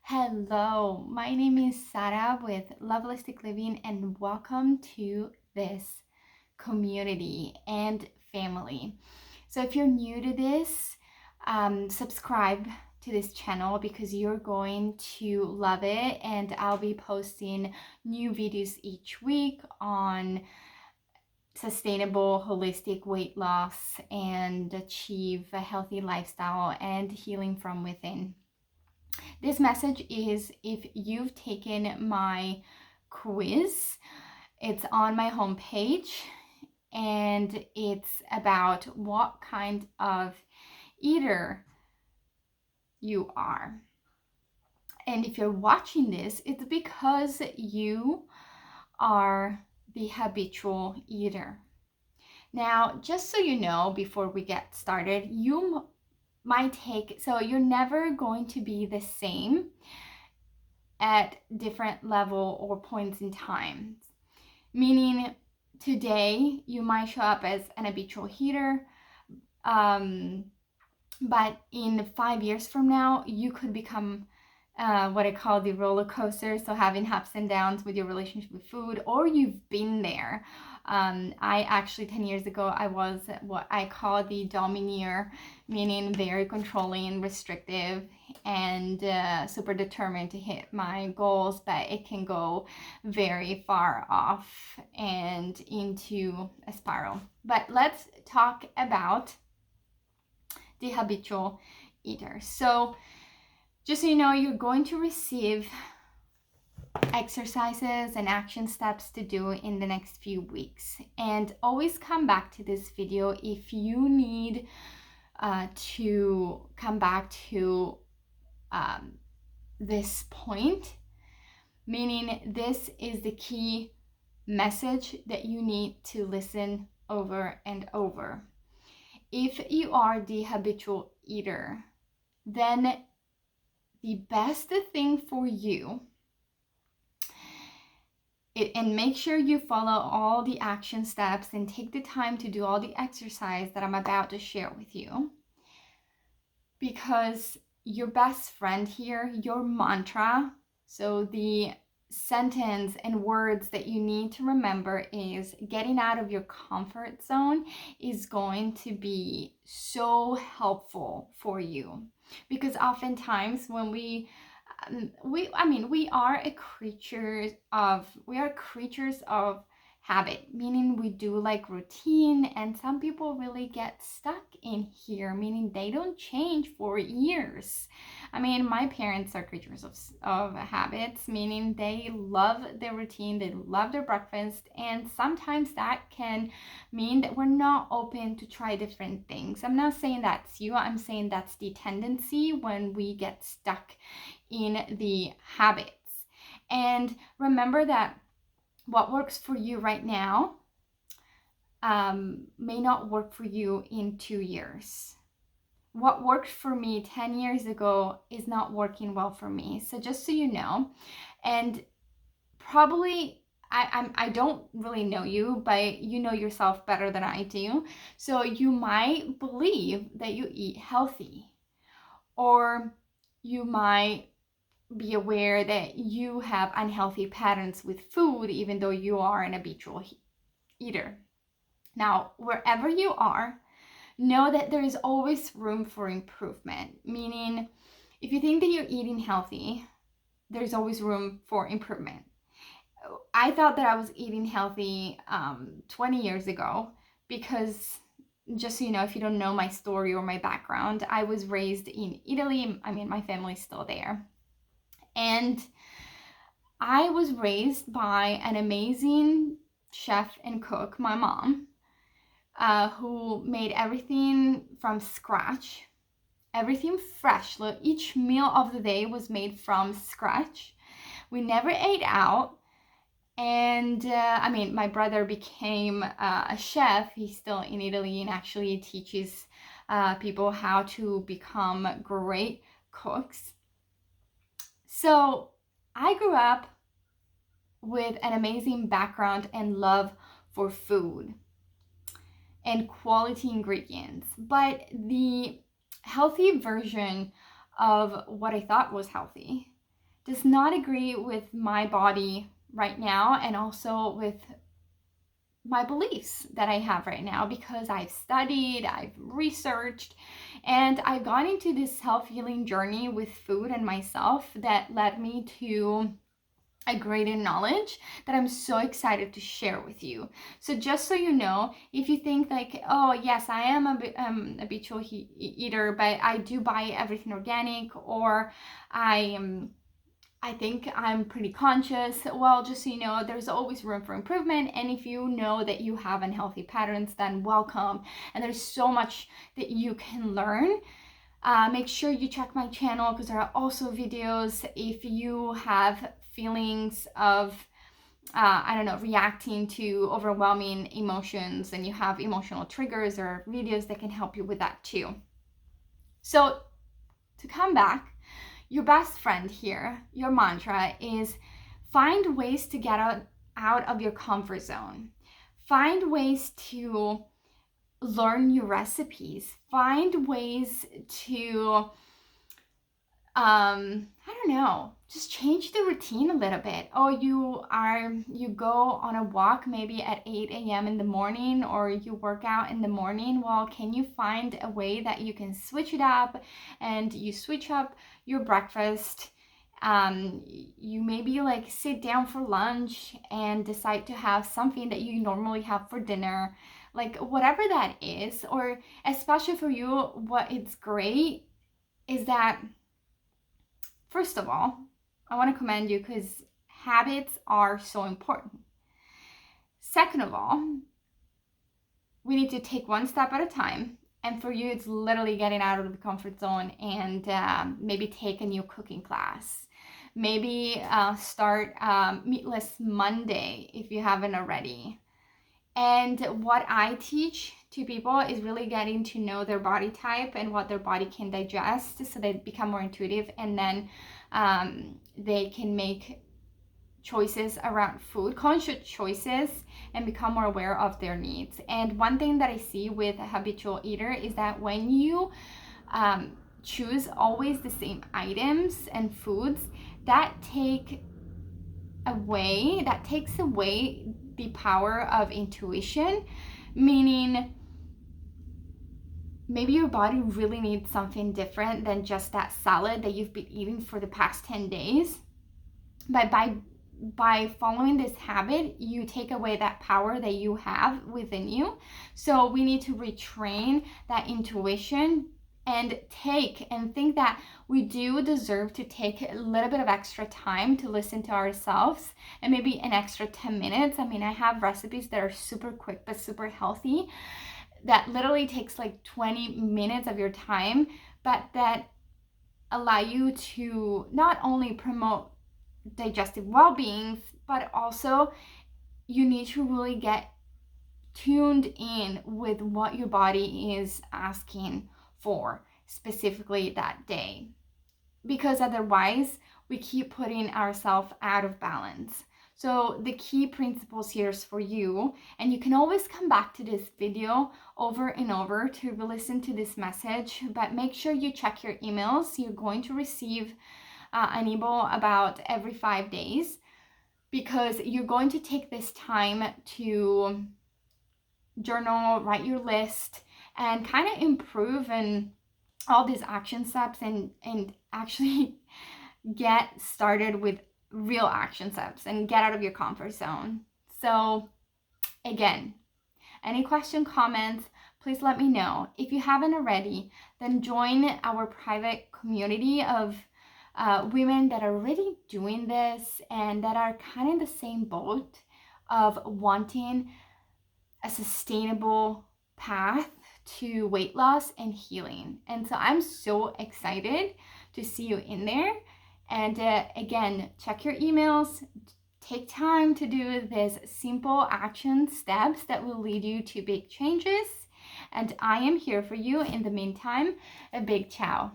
Hello, my name is Sarah with Lovelistic Living, and welcome to this community and family. So if you're new to this, subscribe to this channel because you're going to love it, and I'll be posting new videos each week on sustainable holistic weight loss and achieve a healthy lifestyle and healing from within. This message is if you've taken my quiz, it's on my homepage, and it's about what kind of eater you are. And if you're watching this, it's because you are the habitual eater. Now, just so you know, before we get started, so you're never going to be the same at different level or points in time. Meaning today you might show up as an habitual eater, but in 5 years from now you could become what I call the roller coaster, so having ups and downs with your relationship with food, or you've been there. I actually 10 years ago I was what I call the domineer, meaning very controlling, restrictive, and super determined to hit my goals, but it can go very far off and into a spiral. But let's talk about the habitual eater. So just so you know, you're going to receive exercises and action steps to do in the next few weeks. And always come back to this video if you need to come back to this point, meaning this is the key message that you need to listen over and over. If you are the habitual eater, then the best thing for you, and make sure you follow all the action steps and take the time to do all the exercise that I'm about to share with you, because your best friend here, your mantra, so the sentence and words that you need to remember is getting out of your comfort zone is going to be so helpful for you, because oftentimes when we are creatures of habit, meaning we do like routine, and some people really get stuck in here, meaning they don't change for years. My parents are creatures of habits, meaning they love their routine, they love their breakfast, and sometimes that can mean that we're not open to try different things. I'm not saying that's you, I'm saying that's the tendency when we get stuck in the habits. And remember that what works for you right now may not work for you in 2 years. What worked for me 10 years ago is not working well for me. So just so you know, and probably I don't really know you, but you know yourself better than I do. So you might believe that you eat healthy, or you might be aware that you have unhealthy patterns with food, even though you are an habitual eater. Now, wherever you are, know that there is always room for improvement. Meaning, if you think that you're eating healthy, there's always room for improvement. I thought that I was eating healthy 20 years ago because, just so you know, if you don't know my story or my background, I was raised in Italy. My family's still there. And I was raised by an amazing chef and cook, my mom, who made everything from scratch, everything fresh. Each meal of the day was made from scratch. We never ate out. And my brother became a chef. He's still in Italy and actually teaches people how to become great cooks. So I grew up with an amazing background and love for food and quality ingredients, but the healthy version of what I thought was healthy does not agree with my body right now, and also with my beliefs that I have right now, because I've studied, I've researched, and I've gone into this self-healing journey with food and myself that led me to a greater knowledge that I'm so excited to share with you. So just so you know, if you think like, oh yes, I am a habitual eater, but I do buy everything organic, or I think I'm pretty conscious. Well, just so you know, there's always room for improvement. And if you know that you have unhealthy patterns, then welcome. And there's so much that you can learn. Make sure you check my channel, because there are also videos if you have feelings of, I don't know, reacting to overwhelming emotions, and you have emotional triggers, or videos that can help you with that too. So to come back, your best friend here, your mantra is find ways to get out of your comfort zone. Find ways to learn new recipes. Find ways to, I don't know, just change the routine a little bit. Oh, you go on a walk maybe at 8 a.m. in the morning, or you work out in the morning. Well, can you find a way that you can switch it up, and you switch up your breakfast? You maybe like sit down for lunch and decide to have something that you normally have for dinner, like whatever that is. Or especially for you, what it's great is that, first of all, I want to commend you, because habits are so important. Second of all, we need to take one step at a time. And for you, it's literally getting out of the comfort zone, and maybe take a new cooking class. Maybe start Meatless Monday if you haven't already. And what I teach to people is really getting to know their body type and what their body can digest, so they become more intuitive, and then they can make choices around food, conscious choices, and become more aware of their needs. And one thing that I see with a habitual eater is that when you choose always the same items and foods, that takes away the power of intuition, meaning maybe your body really needs something different than just that salad that you've been eating for the past 10 days. But by following this habit, you take away that power that you have within you. So we need to retrain that intuition, and think that we do deserve to take a little bit of extra time to listen to ourselves, and maybe an extra 10 minutes. I mean, I have recipes that are super quick but super healthy, that literally takes like 20 minutes of your time, but that allow you to not only promote digestive well-being, but also you need to really get tuned in with what your body is asking for specifically that day, because otherwise we keep putting ourselves out of balance. So the key principles here is for you, and you can always come back to this video over and over to listen to this message, but make sure you check your emails. You're going to receive an email about every 5 days, because you're going to take this time to journal, write your list, and kind of improve in all these action steps, and actually get started with real action steps and get out of your comfort zone. So again, any question, comments, please let me know. If you haven't already, then join our private community of women that are already doing this, and that are kind of in the same boat of wanting a sustainable path to weight loss and healing. And so I'm so excited to see you in there. And again, check your emails. Take time to do these simple action steps that will lead you to big changes. And I am here for you in the meantime. A big ciao.